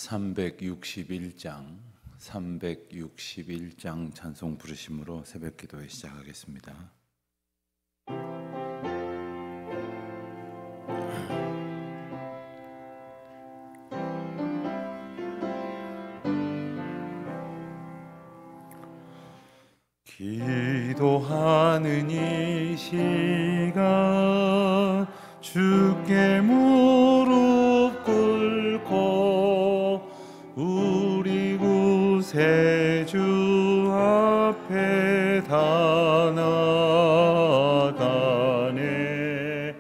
361장 찬송 부르심으로 새벽 기도회 시작하겠습니다. 기도하는 이 시간 주께 무릎 꿇고 우리 구세주 앞에 다 나가네.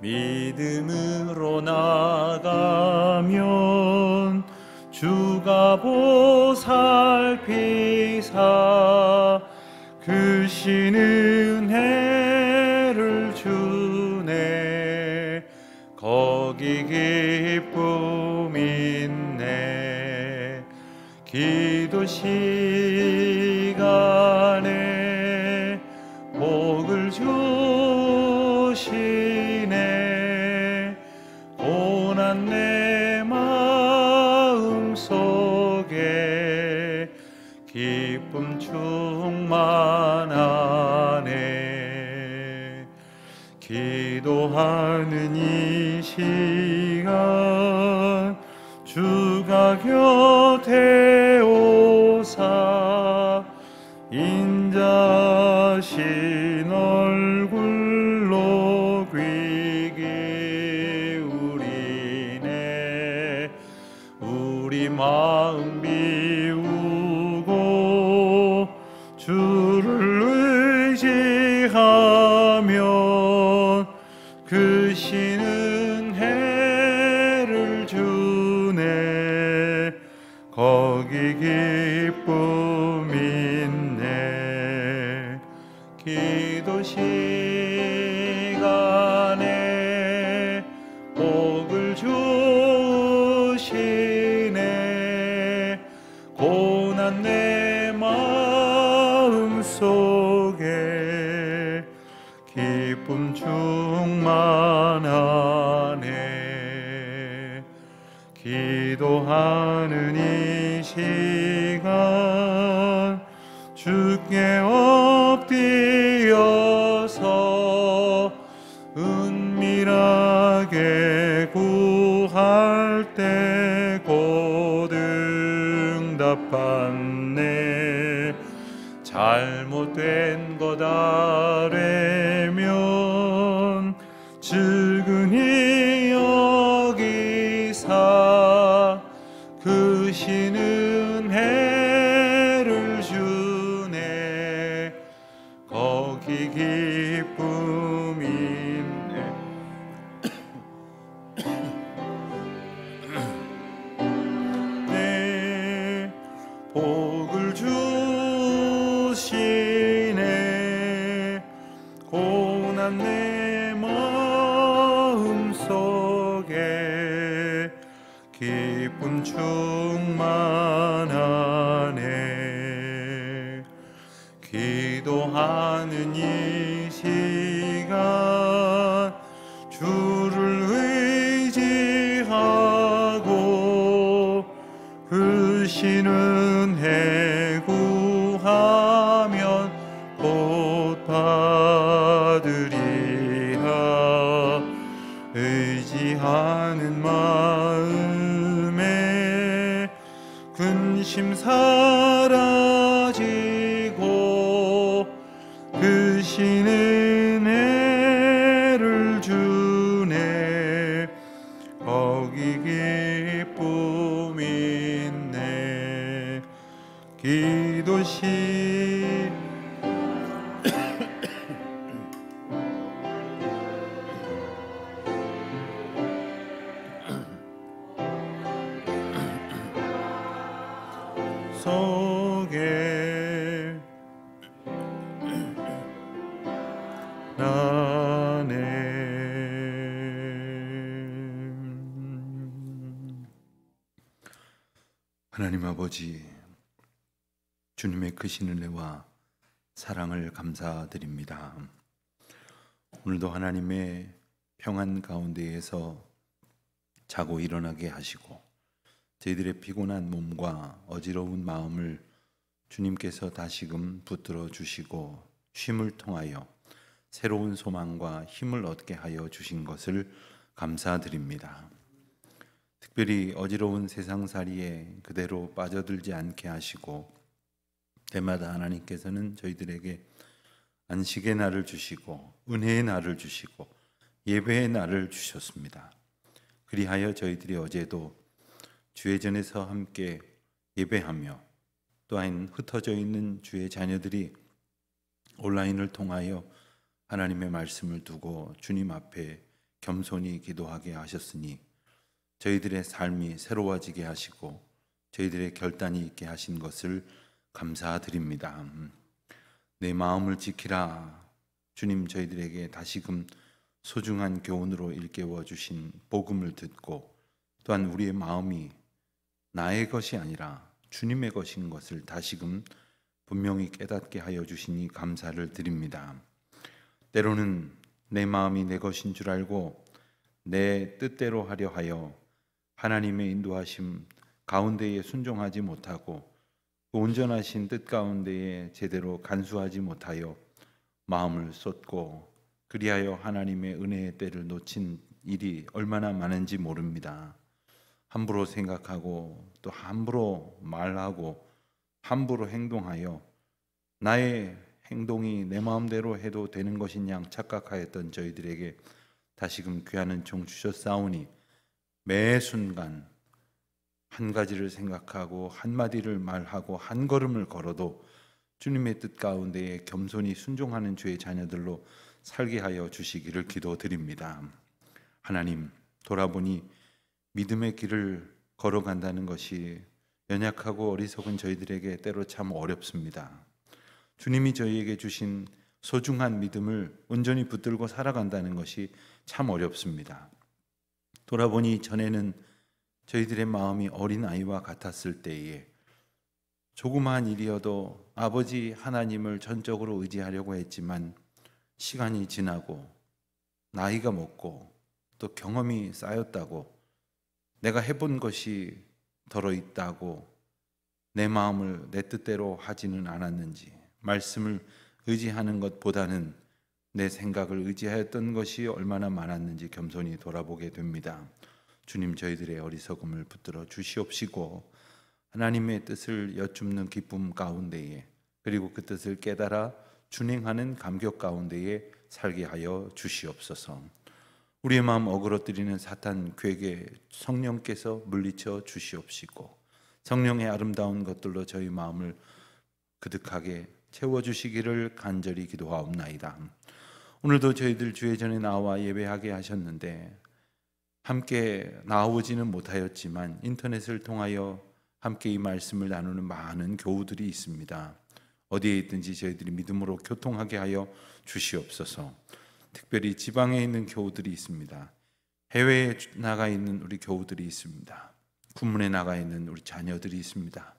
믿음으로 나가면 주가 보살피사 크신 은혜를 주네. 거기 기쁨 있네. 기도 시간에 복을 주시네. 고난 내 마음 속에 기쁨 충만하네. 기도하는 이 시간 주가 곁에 오사 인자신 얼굴로 귀 기울이네. 우리 마음 비우고 주를 의지하면 크신 은혜를 주네. 거기 기쁨 있네. 기도 시간에 복을 주시네. 고난 내 마음 속에 기쁨 충만하네. 기도하는 이 시간 주께 엎드려서 은밀하게 구할 때 곧 응답받네. 잘못된 것 아뢰면 측은히 여기사 크신 은혜를 주네. 거기 기쁨 있네. 네, 복을 주시네. 고난 내 마음 속에 기쁨 충만하네. 기도하는 이 시간 주를 의지하고 크신 은혜 구하면 곧 받으리라. 의지하는 마음에 근심 사라지고 크신 은혜를 주네. 거기 기쁨 있네. 기도 시 속에 나네. 하나님 아버지, 주님의 크신 은혜와 사랑을 감사드립니다. 오늘도 하나님의 평안 가운데에서 자고 일어나게 하시고 저희들의 피곤한 몸과 어지러운 마음을 주님께서 다시금 붙들어 주시고 쉼을 통하여 새로운 소망과 힘을 얻게 하여 주신 것을 감사드립니다. 특별히 어지러운 세상살이에 그대로 빠져들지 않게 하시고 때마다 하나님께서는 저희들에게 안식의 날을 주시고 은혜의 날을 주시고 예배의 날을 주셨습니다. 그리하여 저희들이 어제도 주의 전에서 함께 예배하며 또한 흩어져 있는 주의 자녀들이 온라인을 통하여 하나님의 말씀을 두고 주님 앞에 겸손히 기도하게 하셨으니 저희들의 삶이 새로워지게 하시고 저희들의 결단이 있게 하신 것을 감사드립니다. 내 마음을 지키라. 주님 저희들에게 다시금 소중한 교훈으로 일깨워 주신 복음을 듣고 또한 우리의 마음이 나의 것이 아니라 주님의 것인 것을 다시금 분명히 깨닫게 하여 주시니 감사를 드립니다. 때로는 내 마음이 내 것인 줄 알고 내 뜻대로 하려 하여 하나님의 인도하심 가운데에 순종하지 못하고 그 온전하신 뜻 가운데에 제대로 간수하지 못하여 마음을 쏟고 그리하여 하나님의 은혜의 때를 놓친 일이 얼마나 많은지 모릅니다. 함부로 생각하고 또 함부로 말하고 함부로 행동하여 나의 행동이 내 마음대로 해도 되는 것인 양 착각하였던 저희들에게 다시금 귀한 은총 주셨사오니 매 순간 한 가지를 생각하고 한마디를 말하고 한 걸음을 걸어도 주님의 뜻 가운데에 겸손히 순종하는 주의 자녀들로 살게 하여 주시기를 기도드립니다. 하나님, 돌아보니 믿음의 길을 걸어간다는 것이 연약하고 어리석은 저희들에게 때로 참 어렵습니다. 주님이 저희에게 주신 소중한 믿음을 온전히 붙들고 살아간다는 것이 참 어렵습니다. 돌아보니 전에는 저희들의 마음이 어린아이와 같았을 때에 조그마한 일이어도 아버지 하나님을 전적으로 의지하려고 했지만 시간이 지나고 나이가 먹고 또 경험이 쌓였다고 내가 해본 것이 덜어 있다고 내 마음을 내 뜻대로 하지는 않았는지 말씀을 의지하는 것보다는 내 생각을 의지하였던 것이 얼마나 많았는지 겸손히 돌아보게 됩니다. 주님 저희들의 어리석음을 붙들어 주시옵시고 하나님의 뜻을 여쭙는 기쁨 가운데에 그리고 그 뜻을 깨달아 준행하는 감격 가운데에 살게 하여 주시옵소서. 우리의 마음 어그러뜨리는 사탄 괴계 성령께서 물리쳐 주시옵시고 성령의 아름다운 것들로 저희 마음을 그득하게 채워주시기를 간절히 기도하옵나이다. 오늘도 저희들 주의 전에 나와 예배하게 하셨는데 함께 나오지는 못하였지만 인터넷을 통하여 함께 이 말씀을 나누는 많은 교우들이 있습니다. 어디에 있든지 저희들이 믿음으로 교통하게 하여 주시옵소서. 특별히 지방에 있는 교우들이 있습니다. 해외에 나가 있는 우리 교우들이 있습니다. 군문에 나가 있는 우리 자녀들이 있습니다.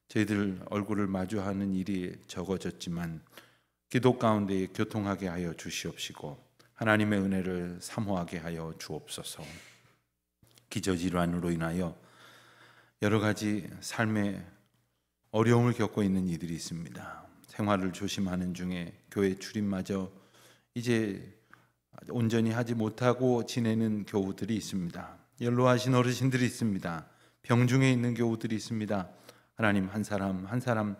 저희들 얼굴을 마주하는 일이 적어졌지만 기도 가운데 교통하게 하여 주시옵시고 하나님의 은혜를 사모하게 하여 주옵소서. 기저질환으로 인하여 여러 가지 삶의 어려움을 겪고 있는 이들이 있습니다. 생활을 조심하는 중에 교회 출입마저 이제 온전히 하지 못하고 지내는 교우들이 있습니다. 연로하신 어르신들이 있습니다. 병중에 있는 교우들이 있습니다. 하나님 한 사람 한 사람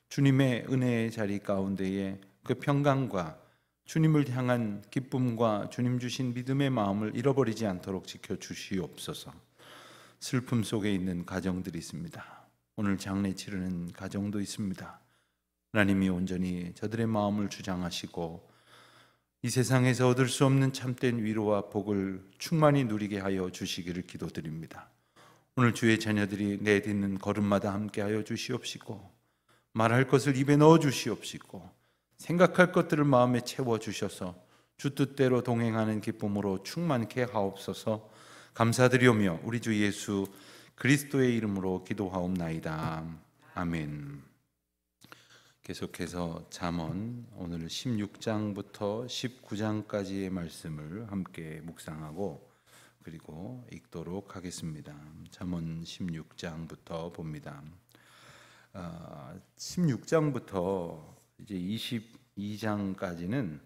주님의 은혜의 자리 가운데에 그 평강과 주님을 향한 기쁨과 주님 주신 믿음의 마음을 잃어버리지 않도록 지켜주시옵소서. 슬픔 속에 있는 가정들이 있습니다. 오늘 장례 치르는 가정도 있습니다. 하나님이 온전히 저들의 마음을 주장하시고 이 세상에서 얻을 수 없는 참된 위로와 복을 충만히 누리게 하여 주시기를 기도드립니다. 오늘 주의 자녀들이 내딛는 걸음마다 함께하여 주시옵시고 말할 것을 입에 넣어 주시옵시고 생각할 것들을 마음에 채워 주셔서 주 뜻대로 동행하는 기쁨으로 충만케 하옵소서. 감사드리오며 우리 주 예수 그리스도의 이름으로 기도하옵나이다. 아멘. 계속해서 잠언 오늘 16장부터 19장까지의 말씀을 함께 묵상하고 그리고 읽도록 하겠습니다. 잠언 16장부터 봅니다. 16장부터 이제 22장까지는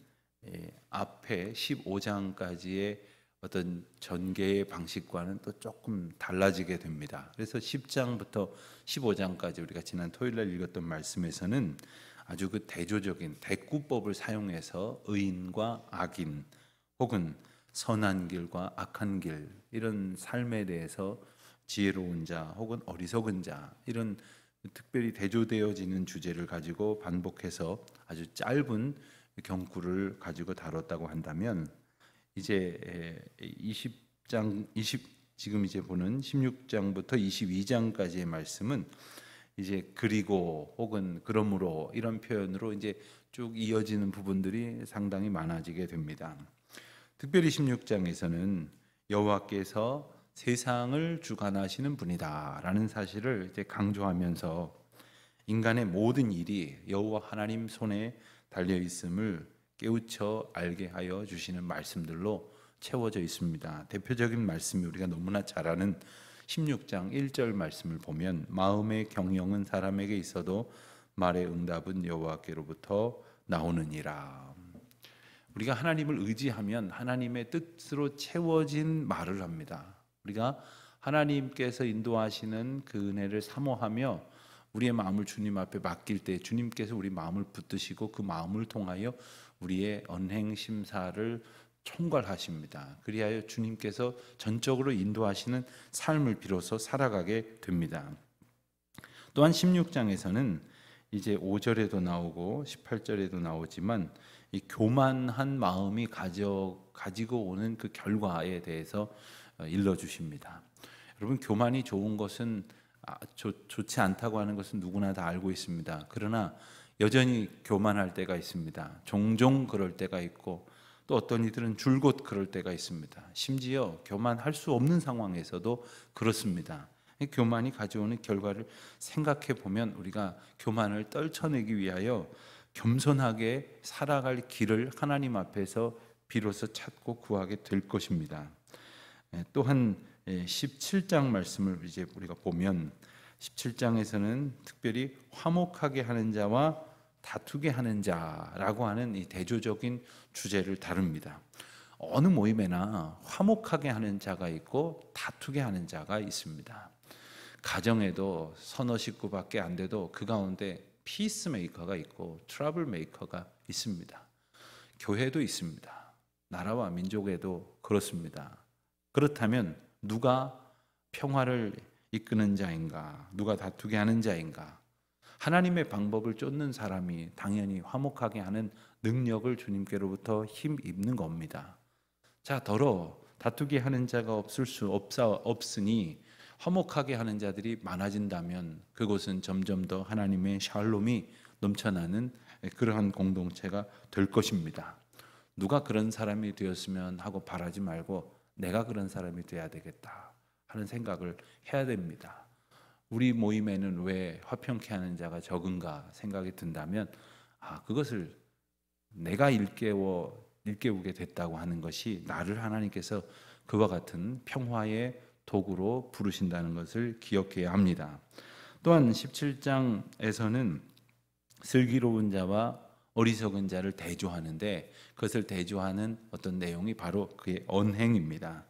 앞에 15장까지의 어떤 전개의 방식과는 또 조금 달라지게 됩니다. 그래서 10장부터 15장까지 우리가 지난 토요일 날 읽었던 말씀에서는 아주 그 대조적인 대꾸법을 사용해서 의인과 악인 혹은 선한 길과 악한 길 이런 삶에 대해서 지혜로운 자 혹은 어리석은 자 이런 특별히 대조되어지는 주제를 가지고 반복해서 아주 짧은 경구를 가지고 다뤘다고 한다면 이제 20지금 이제 보는 16장부터 22장까지의 말씀은 이제 그리고 혹은 그러므로 이런 표현으로 이제 쭉 이어지는 부분들이 상당히 많아지게 됩니다. 특별히 16장에서는 여호와께서 세상을 주관하시는 분이다라는 사실을 이제 강조하면서 인간의 모든 일이 여호와 하나님 손에 달려 있음을 깨우쳐 알게 하여 주시는 말씀들로 채워져 있습니다. 대표적인 말씀이 우리가 너무나 잘 아는 16장 1절 말씀을 보면 마음의 경영은 사람에게 있어도 말의 응답은 여호와께로부터 나오느니라. 우리가 하나님을 의지하면 하나님의 뜻으로 채워진 말을 합니다. 우리가 하나님께서 인도하시는 그 은혜를 사모하며 우리의 마음을 주님 앞에 맡길 때 주님께서 우리 마음을 붙드시고 그 마음을 통하여 우리의 언행 심사를 총괄하십니다. 그리하여 주님께서 전적으로 인도하시는 삶을 비로소 살아가게 됩니다. 또한 16장에서는 이제 5절에도 나오고 18절에도 나오지만 이 교만한 마음이 가지고 오는 그 결과에 대해서 일러주십니다. 여러분, 교만이 좋은 것은 좋지 않다고 하는 것은 누구나 다 알고 있습니다. 그러나 여전히 교만할 때가 있습니다. 종종 그럴 때가 있고 또 어떤 이들은 줄곧 그럴 때가 있습니다. 심지어 교만할 수 없는 상황에서도 그렇습니다. 교만이 가져오는 결과를 생각해 보면 우리가 교만을 떨쳐내기 위하여 겸손하게 살아갈 길을 하나님 앞에서 비로소 찾고 구하게 될 것입니다. 또한 17장 말씀을 이제 우리가 보면 17장에서는 특별히 화목하게 하는 자와 다투게 하는 자라고 하는 이 대조적인 주제를 다룹니다. 어느 모임에나 화목하게 하는 자가 있고 다투게 하는 자가 있습니다. 가정에도 서너 식구밖에 안 돼도 그 가운데 피스메이커가 있고 트러블 메이커가 있습니다. 교회도 있습니다. 나라와 민족에도 그렇습니다. 그렇다면 누가 평화를 이끄는 자인가? 누가 다투게 하는 자인가? 하나님의 방법을 쫓는 사람이 당연히 화목하게 하는 능력을 주님께로부터 힘입는 겁니다. 자, 더러 다투게 하는 자가 없으니 화목하게 하는 자들이 많아진다면 그곳은 점점 더 하나님의 샬롬이 넘쳐나는 그러한 공동체가 될 것입니다. 누가 그런 사람이 되었으면 하고 바라지 말고 내가 그런 사람이 돼야 되겠다 하는 생각을 해야 됩니다. 우리 모임에는 왜 화평케 하는 자가 적은가 생각이 든다면 그것을 내가 일깨우게 됐다고 하는 것이 나를 하나님께서 그와 같은 평화의 도구로 부르신다는 것을 기억해야 합니다. 또한 17장에서는 슬기로운 자와 어리석은 자를 대조하는데 그것을 대조하는 어떤 내용이 바로 그의 언행입니다.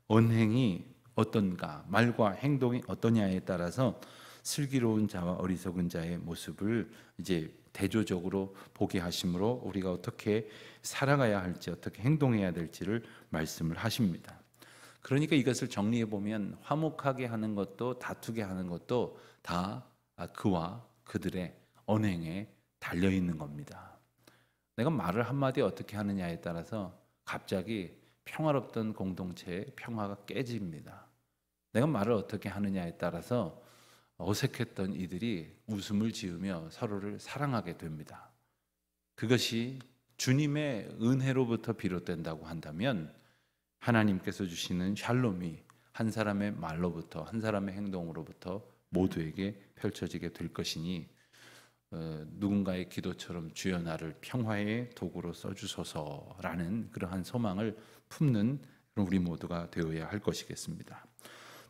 언행이 어떤가, 말과 행동이 어떠냐에 따라서 슬기로운 자와 어리석은 자의 모습을 이제 대조적으로 보게 하심으로 우리가 어떻게 살아가야 할지, 어떻게 행동해야 될지를 말씀을 하십니다. 그러니까 이것을 정리해 보면 화목하게 하는 것도 다투게 하는 것도 다 그와 그들의 언행에 달려 있는 겁니다. 내가 말을 한마디 어떻게 하느냐에 따라서 갑자기 평화롭던 공동체의 평화가 깨집니다. 내가 말을 어떻게 하느냐에 따라서 어색했던 이들이 웃음을 지으며 서로를 사랑하게 됩니다. 그것이 주님의 은혜로부터 비롯된다고 한다면 하나님께서 주시는 샬롬이 한 사람의 말로부터 한 사람의 행동으로부터 모두에게 펼쳐지게 될 것이니 누군가의 기도처럼 주여 나를 평화의 도구로 써주소서라는 그러한 소망을 품는 그럼 우리 모두가 되어야 할 것이겠습니다.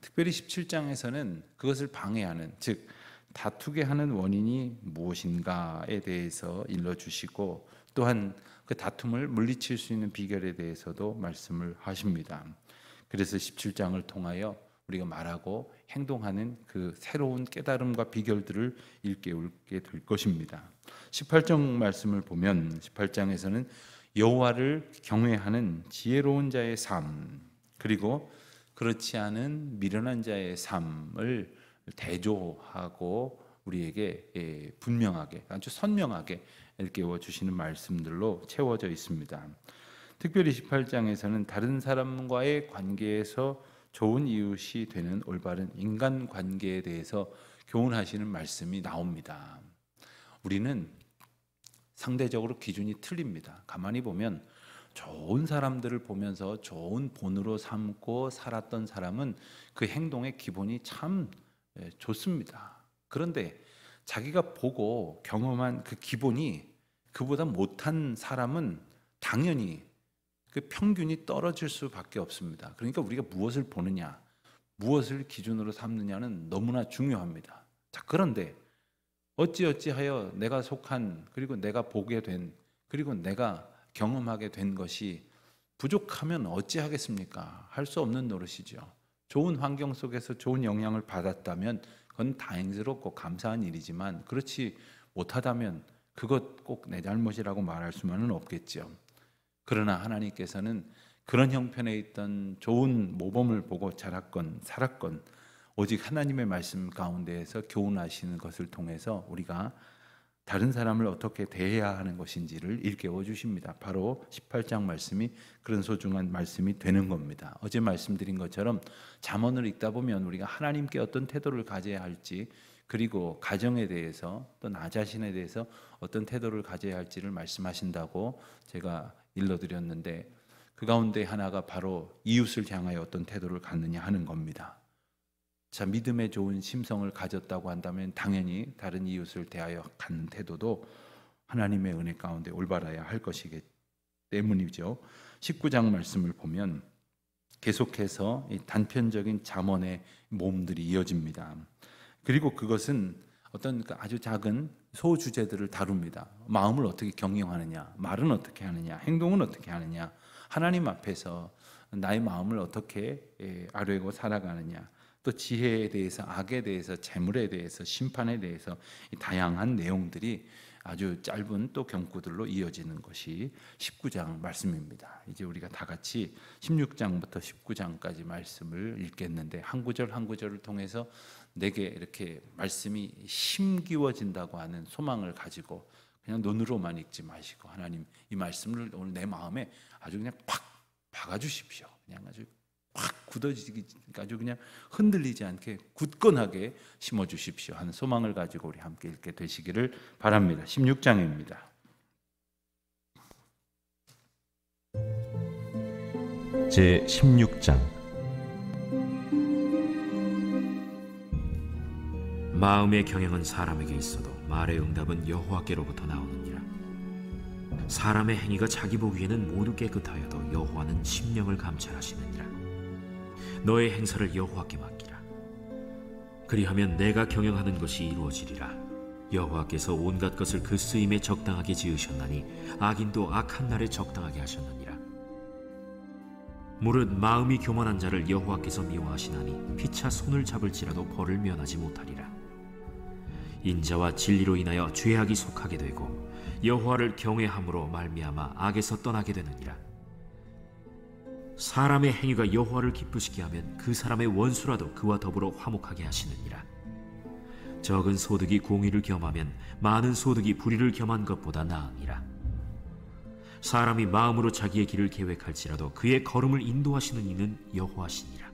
특별히 17장에서는 그것을 방해하는, 즉 다투게 하는 원인이 무엇인가에 대해서 일러주시고, 또한 그 다툼을 물리칠 수 있는 비결에 대해서도 말씀을 하십니다. 그래서 17장을 통하여 우리가 말하고 행동하는 그 새로운 깨달음과 비결들을 일깨우게 될 것입니다. 18장 말씀을 보면 18장에서는 여호와를 경외하는 지혜로운 자의 삶, 그리고 그렇지 않은 미련한 자의 삶을 대조하고 우리에게 분명하게, 아주 선명하게 일깨워 주시는 말씀들로 채워져 있습니다. 특별히 18장에서는 다른 사람과의 관계에서 좋은 이웃이 되는 올바른 인간관계에 대해서 교훈하시는 말씀이 나옵니다. 우리는 상대적으로 기준이 틀립니다. 가만히 보면 좋은 사람들을 보면서 좋은 본으로 삼고 살았던 사람은 그 행동의 기본이 참 좋습니다. 그런데 자기가 보고 경험한 그 기본이 그보다 못한 사람은 당연히 그 평균이 떨어질 수밖에 없습니다. 그러니까 우리가 무엇을 보느냐, 무엇을 기준으로 삼느냐는 너무나 중요합니다. 자, 그런데 어찌어찌하여 내가 속한, 그리고 내가 보게 된, 그리고 내가 경험하게 된 것이 부족하면 어찌하겠습니까? 할 수 없는 노릇이죠. 좋은 환경 속에서 좋은 영향을 받았다면 그건 다행스럽고 감사한 일이지만, 그렇지 못하다면 그것 꼭 내 잘못이라고 말할 수만은 없겠죠. 그러나 하나님께서는 그런 형편에 있던 좋은 모범을 보고 자랐건 살았건 오직 하나님의 말씀 가운데에서 교훈하시는 것을 통해서 우리가 다른 사람을 어떻게 대해야 하는 것인지를 일깨워 주십니다. 바로 18장 말씀이 그런 소중한 말씀이 되는 겁니다. 어제 말씀드린 것처럼 잠언을 읽다 보면 우리가 하나님께 어떤 태도를 가져야 할지, 그리고 가정에 대해서 또 나 자신에 대해서 어떤 태도를 가져야 할지를 말씀하신다고 제가 일러드렸는데, 그 가운데 하나가 바로 이웃을 향하여 어떤 태도를 갖느냐 하는 겁니다. 자, 믿음에 좋은 심성을 가졌다고 한다면 당연히 다른 이웃을 대하여 갖는 태도도 하나님의 은혜 가운데 올바라야 할 것이기 때문이죠. 19장 말씀을 보면 계속해서 이 단편적인 잠언의 모음들이 이어집니다. 그리고 그것은 어떤 아주 작은 소주제들을 다룹니다. 마음을 어떻게 경영하느냐, 말은 어떻게 하느냐, 행동은 어떻게 하느냐, 하나님 앞에서 나의 마음을 어떻게 아뢰고 살아가느냐, 또 지혜에 대해서, 악에 대해서, 재물에 대해서, 심판에 대해서 이 다양한 내용들이 아주 짧은 또 경구들로 이어지는 것이 19장 말씀입니다. 이제 우리가 다 같이 16장부터 19장까지 말씀을 읽겠는데, 한 구절 한 구절을 통해서 내게 이렇게 말씀이 힘기워진다고 하는 소망을 가지고 그냥 눈으로만 읽지 마시고, 하나님 이 말씀을 오늘 내 마음에 아주 그냥 팍 박아주십시오. 그냥 아주 확 굳어지기, 아주 그냥 흔들리지 않게 굳건하게 심어주십시오 하는 소망을 가지고 우리 함께 읽게 되시기를 바랍니다. 16장입니다. 제 16장. 마음의 경영은 사람에게 있어도 말의 응답은 여호와께로부터 나오느니라. 사람의 행위가 자기 보기에는 모두 깨끗하여도 여호와는 심령을 감찰하시느니라. 너의 행사를 여호와께 맡기라. 그리하면 내가 경영하는 것이 이루어지리라. 여호와께서 온갖 것을 그 쓰임에 적당하게 지으셨나니 악인도 악한 날에 적당하게 하셨느니라. 무릇 마음이 교만한 자를 여호와께서 미워하시나니 피차 손을 잡을지라도 벌을 면하지 못하리라. 인자와 진리로 인하여 죄악이 속하게 되고 여호와를 경외함으로 말미암아 악에서 떠나게 되느니라. 사람의 행위가 여호와를 기쁘시게 하면 그 사람의 원수라도 그와 더불어 화목하게 하시느니라. 적은 소득이 공의를 겸하면 많은 소득이 불의를 겸한 것보다 나으니라. 사람이 마음으로 자기의 길을 계획할지라도 그의 걸음을 인도하시는 이는 여호와시니라.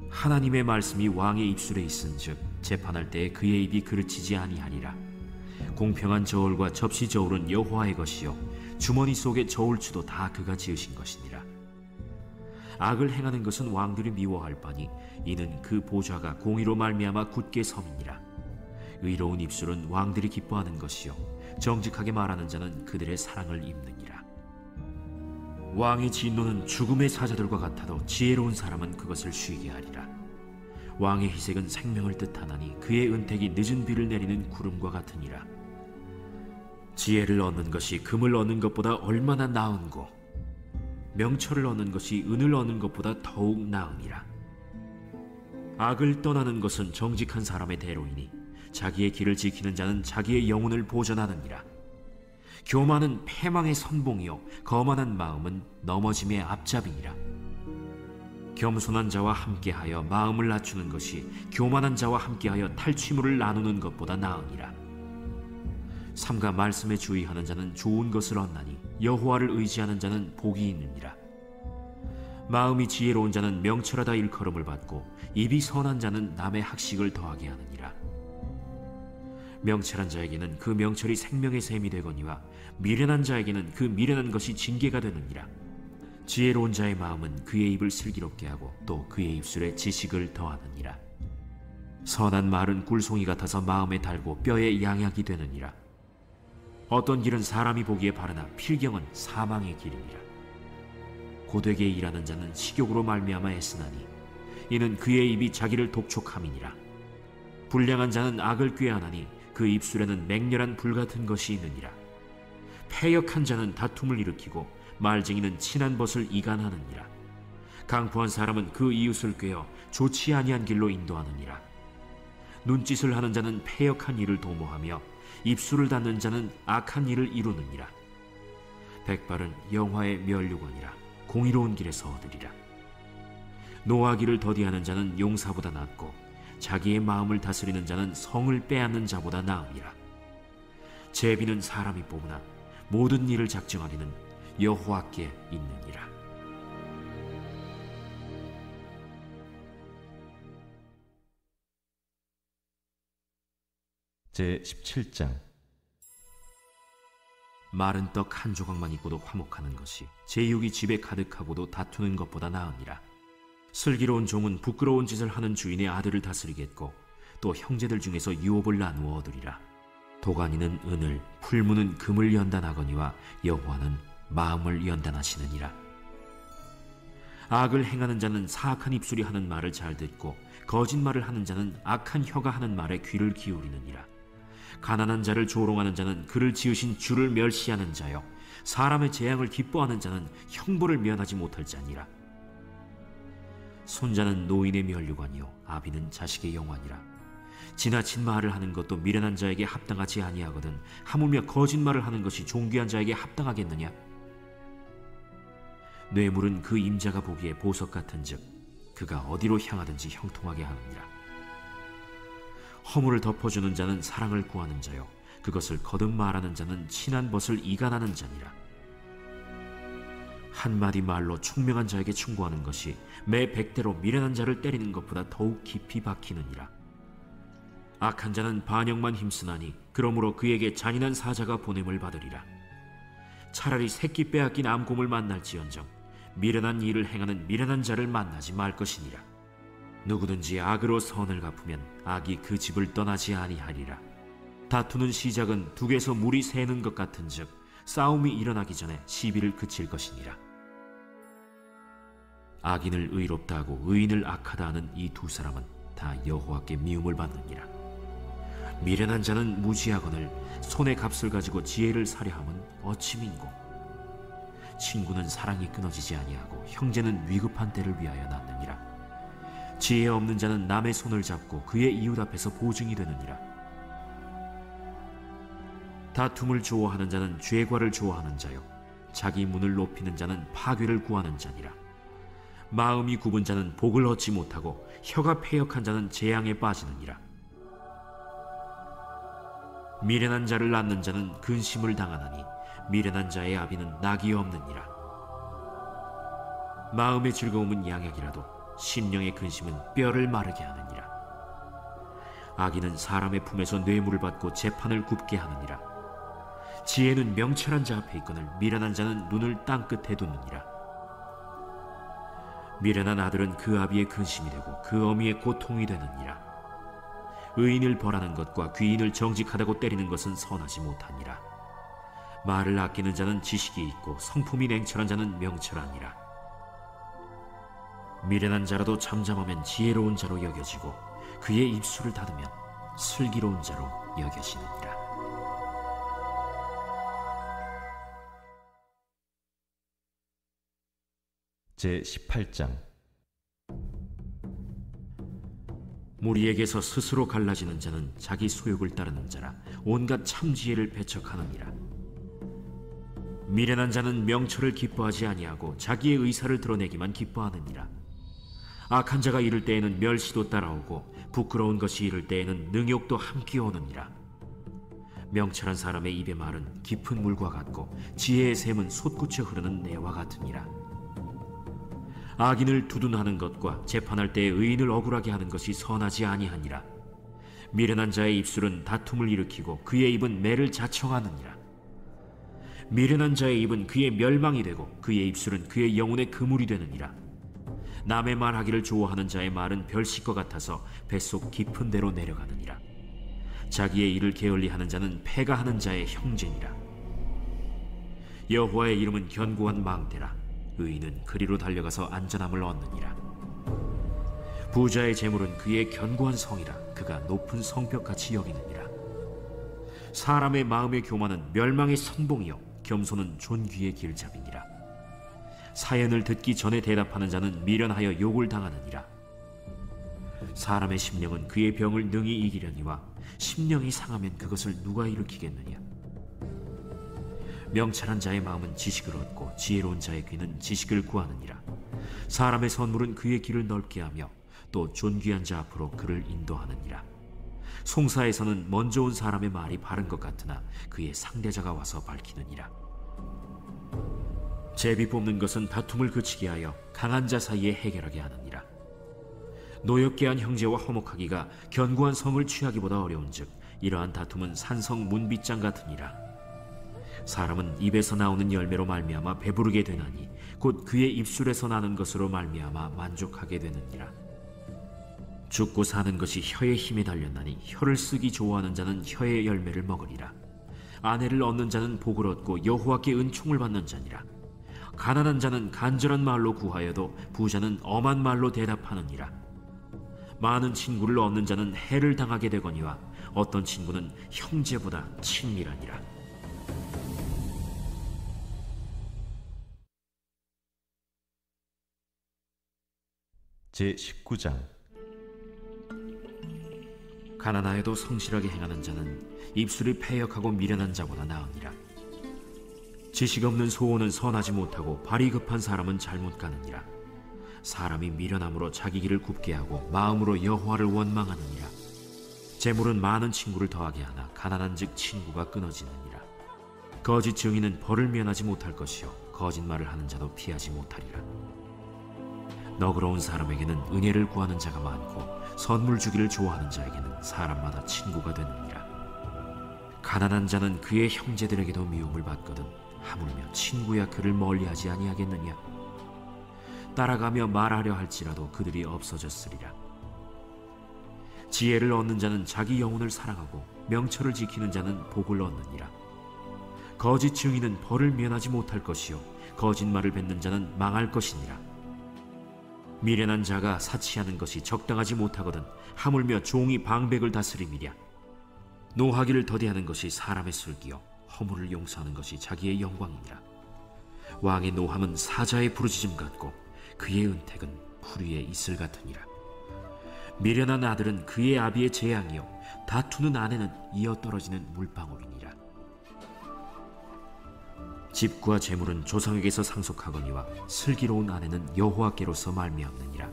하나님의 말씀이 왕의 입술에 있은즉 재판할 때에 그의 입이 그르치지 아니하리라. 공평한 저울과 접시 저울은 여호와의 것이요 주머니 속의 저울추도 다 그가 지으신 것이니라. 악을 행하는 것은 왕들이 미워할 바니 이는 그 보좌가 공의로 말미암아 굳게 섬이니라. 의로운 입술은 왕들이 기뻐하는 것이요 정직하게 말하는 자는 그들의 사랑을 입느니라. 왕의 진노는 죽음의 사자들과 같아도 지혜로운 사람은 그것을 쉬게 하리라. 왕의 희색은 생명을 뜻하나니 그의 은택이 늦은 비를 내리는 구름과 같으니라. 지혜를 얻는 것이 금을 얻는 것보다 얼마나 나은고, 명철을 얻는 것이 은을 얻는 것보다 더욱 나으니라. 악을 떠나는 것은 정직한 사람의 대로이니 자기의 길을 지키는 자는 자기의 영혼을 보전하느니라. 교만은 패망의 선봉이요 거만한 마음은 넘어짐의 앞잡이니라. 겸손한 자와 함께하여 마음을 낮추는 것이 교만한 자와 함께하여 탈취물을 나누는 것보다 나으니라. 삼가 말씀에 주의하는 자는 좋은 것을 얻나니 여호와를 의지하는 자는 복이 있느니라. 마음이 지혜로운 자는 명철하다 일컬음을 받고 입이 선한 자는 남의 학식을 더하게 하느니라. 명철한 자에게는 그 명철이 생명의 샘이 되거니와 미련한 자에게는 그 미련한 것이 징계가 되느니라. 지혜로운 자의 마음은 그의 입을 슬기롭게 하고 또 그의 입술에 지식을 더하느니라. 선한 말은 꿀송이 같아서 마음에 달고 뼈에 양약이 되느니라. 어떤 길은 사람이 보기에 바르나 필경은 사망의 길이니라. 고되게 일하는 자는 식욕으로 말미암아 애쓰나니 이는 그의 입이 자기를 독촉함이니라. 불량한 자는 악을 꾀하나니 그 입술에는 맹렬한 불같은 것이 있느니라. 패역한 자는 다툼을 일으키고 말쟁이는 친한 벗을 이간하느니라. 강포한 사람은 그 이웃을 꾀어 좋지 아니한 길로 인도하느니라. 눈짓을 하는 자는 패역한 일을 도모하며 입술을 닫는 자는 악한 일을 이루느니라. 백발은 영화의 면류관이라 공의로운 길에서 얻으리라. 노하기를 더디하는 자는 용사보다 낫고 자기의 마음을 다스리는 자는 성을 빼앗는 자보다 나으니라. 제비는 사람이 뽑으나 모든 일을 작정하기는 여호와께 있느니라. 제17장. 마른 떡 한 조각만 있고도 화목하는 것이 제육이 집에 가득하고도 다투는 것보다 나으니라. 슬기로운 종은 부끄러운 짓을 하는 주인의 아들을 다스리겠고 또 형제들 중에서 유업을 나누어 얻으리라. 도가니는 은을, 풀무는 금을 연단하거니와 여호와는 마음을 연단하시느니라. 악을 행하는 자는 사악한 입술이 하는 말을 잘 듣고 거짓말을 하는 자는 악한 혀가 하는 말에 귀를 기울이느니라. 가난한 자를 조롱하는 자는 그를 지으신 주를 멸시하는 자요 사람의 재앙을 기뻐하는 자는 형벌을 면하지 못할 자니라. 손자는 노인의 면류관이요 아비는 자식의 영환이라. 지나친 말을 하는 것도 미련한 자에게 합당하지 아니하거든 하물며 거짓말을 하는 것이 존귀한 자에게 합당하겠느냐. 뇌물은 그 임자가 보기에 보석 같은즉 그가 어디로 향하든지 형통하게 하느니라. 허물을 덮어주는 자는 사랑을 구하는 자요 그것을 거듭 말하는 자는 친한 벗을 이간하는 자니라. 한마디 말로 총명한 자에게 충고하는 것이 매 100대로 미련한 자를 때리는 것보다 더욱 깊이 박히느니라. 악한 자는 반역만 힘쓰나니 그러므로 그에게 잔인한 사자가 보냄을 받으리라. 차라리 새끼 빼앗긴 암곰을 만날지언정 미련한 일을 행하는 미련한 자를 만나지 말 것이니라. 누구든지 악으로 선을 갚으면 악이 그 집을 떠나지 아니하리라. 다투는 시작은 둑에서 물이 새는 것 같은즉 싸움이 일어나기 전에 시비를 그칠 것이니라. 악인을 의롭다 하고 의인을 악하다 하는 이 두 사람은 다 여호와께 미움을 받느니라. 미련한 자는 무지하거늘 손의 값을 가지고 지혜를 사려함은 어찌 민고. 친구는 사랑이 끊어지지 아니하고 형제는 위급한 때를 위하여 낳느니라. 지혜 없는 자는 남의 손을 잡고 그의 이웃 앞에서 보증이 되느니라. 다툼을 좋아하는 자는 죄과를 좋아하는 자요 자기 문을 높이는 자는 파괴를 구하는 자니라. 마음이 굽은 자는 복을 얻지 못하고 혀가 패역한 자는 재앙에 빠지느니라. 미련한 자를 낳는 자는 근심을 당하나니 미련한 자의 아비는 낙이 없느니라. 마음의 즐거움은 양약이라도 심령의 근심은 뼈를 마르게 하느니라. 악인은 사람의 품에서 뇌물을 받고 재판을 굽게 하느니라. 지혜는 명철한 자 앞에 있거늘 미련한 자는 눈을 땅끝에 두느니라. 미련한 아들은 그 아비의 근심이 되고 그 어미의 고통이 되느니라. 의인을 벌하는 것과 귀인을 정직하다고 때리는 것은 선하지 못하니라. 말을 아끼는 자는 지식이 있고 성품이 냉철한 자는 명철하니라. 미련한 자라도 잠잠하면 지혜로운 자로 여겨지고 그의 입술을 닫으면 슬기로운 자로 여겨지느니라. 제18장. 무리에게서 스스로 갈라지는 자는 자기 소욕을 따르는 자라 온갖 참지혜를 배척하느니라. 미련한 자는 명철을 기뻐하지 아니하고 자기의 의사를 드러내기만 기뻐하느니라. 악한 자가 이를 때에는 멸시도 따라오고 부끄러운 것이 이를 때에는 능욕도 함께 오느니라. 명철한 사람의 입의 말은 깊은 물과 같고 지혜의 샘은 솟구쳐 흐르는 내와 같으니라. 악인을 두둔하는 것과 재판할 때에 의인을 억울하게 하는 것이 선하지 아니하니라. 미련한 자의 입술은 다툼을 일으키고 그의 입은 매를 자청하느니라. 미련한 자의 입은 그의 멸망이 되고 그의 입술은 그의 영혼의 그물이 되느니라. 남의 말하기를 좋아하는 자의 말은 별식과 같아서 뱃속 깊은 데로 내려가느니라. 자기의 일을 게을리하는 자는 패가 하는 자의 형제니라. 여호와의 이름은 견고한 망대라. 의인은 그리로 달려가서 안전함을 얻느니라. 부자의 재물은 그의 견고한 성이라. 그가 높은 성벽같이 여기느니라. 사람의 마음의 교만은 멸망의 선봉이요 겸손은 존귀의 길잡이니라. 사연을 듣기 전에 대답하는 자는 미련하여 욕을 당하느니라. 사람의 심령은 그의 병을 능히 이기려니와 심령이 상하면 그것을 누가 일으키겠느냐. 명철한 자의 마음은 지식을 얻고 지혜로운 자의 귀는 지식을 구하느니라. 사람의 선물은 그의 길을 넓게 하며 또 존귀한 자 앞으로 그를 인도하느니라. 송사에서는 먼저 온 사람의 말이 바른 것 같으나 그의 상대자가 와서 밝히느니라. 제비 뽑는 것은 다툼을 그치게 하여 강한 자 사이에 해결하게 하느니라. 노엽게 한 형제와 화목하기가 견고한 성을 취하기보다 어려운즉 이러한 다툼은 산성 문빗장 같으니라. 사람은 입에서 나오는 열매로 말미암아 배부르게 되나니 곧 그의 입술에서 나는 것으로 말미암아 만족하게 되느니라. 죽고 사는 것이 혀의 힘에 달렸나니 혀를 쓰기 좋아하는 자는 혀의 열매를 먹으리라. 아내를 얻는 자는 복을 얻고 여호와께 은총을 받는 자니라. 가난한 자는 간절한 말로 구하여도 부자는 엄한 말로 대답하느니라. 많은 친구를 얻는 자는 해를 당하게 되거니와 어떤 친구는 형제보다 친밀하니라. 제19장. 가난하여도 성실하게 행하는 자는 입술이 패역하고 미련한 자보다 나으니라. 지식 없는 소원은 선하지 못하고 발이 급한 사람은 잘못 가느니라. 사람이 미련함으로 자기 길을 굽게 하고 마음으로 여호와를 원망하느니라. 재물은 많은 친구를 더하게 하나 가난한즉 친구가 끊어지느니라. 거짓 증인은 벌을 면하지 못할 것이요 거짓말을 하는 자도 피하지 못하리라. 너그러운 사람에게는 은혜를 구하는 자가 많고 선물 주기를 좋아하는 자에게는 사람마다 친구가 되느니라. 가난한 자는 그의 형제들에게도 미움을 받거든 하물며 친구야 그를 멀리하지 아니하겠느냐. 따라가며 말하려 할지라도 그들이 없어졌으리라. 지혜를 얻는 자는 자기 영혼을 사랑하고 명철을 지키는 자는 복을 얻느니라. 거짓 증인은 벌을 면하지 못할 것이요 거짓말을 뱉는 자는 망할 것이니라. 미련한 자가 사치하는 것이 적당하지 못하거든 하물며 종이 방백을 다스림이랴. 노하기를 더디하는 것이 사람의 슬기요 허물을 용서하는 것이 자기의 영광이니라. 왕의 노함은 사자의 부르짖음 같고 그의 은택은 풀 위에 이슬 같으니라. 미련한 아들은 그의 아비의 재앙이요 다투는 아내는 이어 떨어지는 물방울이니라. 집과 재물은 조상에게서 상속하거니와 슬기로운 아내는 여호와께로서 말미암느니라.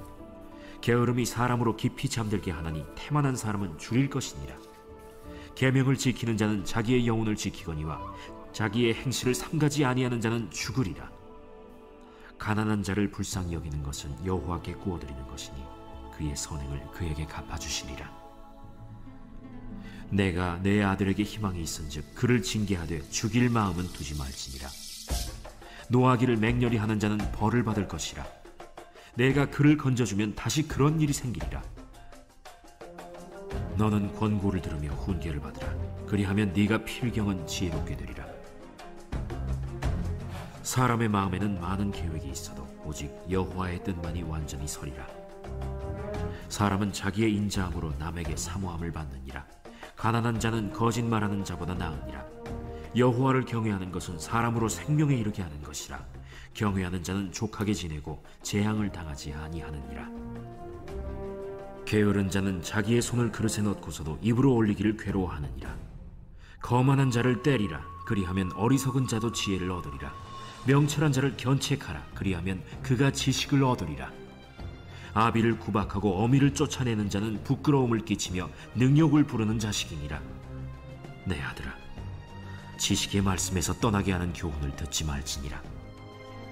게으름이 사람으로 깊이 잠들게 하나니 태만한 사람은 줄일 것이니라. 계명을 지키는 자는 자기의 영혼을 지키거니와 자기의 행실을 삼가지 아니하는 자는 죽으리라. 가난한 자를 불쌍히 여기는 것은 여호와께 구워드리는 것이니 그의 선행을 그에게 갚아주시리라. 내가 내 아들에게 희망이 있은즉 그를 징계하되 죽일 마음은 두지 말지니라. 노하기를 맹렬히 하는 자는 벌을 받을 것이라. 내가 그를 건져주면 다시 그런 일이 생기리라. 너는 권고를 들으며 훈계를 받으라. 그리하면 네가 필경은 지혜롭게 되리라. 사람의 마음에는 많은 계획이 있어도 오직 여호와의 뜻만이 완전히 서리라. 사람은 자기의 인자함으로 남에게 사모함을 받느니라. 가난한 자는 거짓말하는 자보다 나으니라. 여호와를 경외하는 것은 사람으로 생명에 이르게 하는 것이라. 경외하는 자는 족하게 지내고 재앙을 당하지 아니하느니라. 게으른 자는 자기의 손을 그릇에 넣고서도 입으로 올리기를 괴로워하느니라. 거만한 자를 때리라. 그리하면 어리석은 자도 지혜를 얻으리라. 명철한 자를 견책하라. 그리하면 그가 지식을 얻으리라. 아비를 구박하고 어미를 쫓아내는 자는 부끄러움을 끼치며 능욕을 부르는 자식이니라. 내 아들아, 지식의 말씀에서 떠나게 하는 교훈을 듣지 말지니라.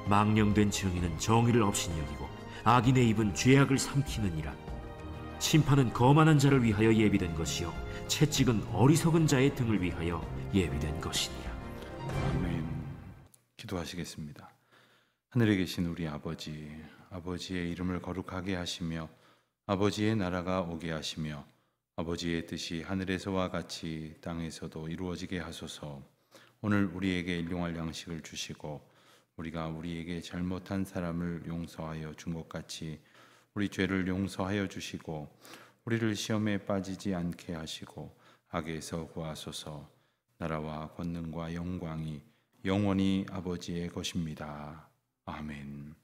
망령된 증인은 정의를 업신여기고 악인의 입은 죄악을 삼키느니라. 심판은 거만한 자를 위하여 예비된 것이요 채찍은 어리석은 자의 등을 위하여 예비된 것이니라. 아멘. 기도하시겠습니다. 하늘에 계신 우리 아버지, 아버지의 이름을 거룩하게 하시며 아버지의 나라가 오게 하시며 아버지의 뜻이 하늘에서와 같이 땅에서도 이루어지게 하소서. 오늘 우리에게 일용할 양식을 주시고 우리가 우리에게 잘못한 사람을 용서하여 준 것 같이 우리 죄를 용서하여 주시고 우리를 시험에 빠지지 않게 하시고 악에서 구하소서. 나라와 권능과 영광이 영원히 아버지의 것입니다. 아멘.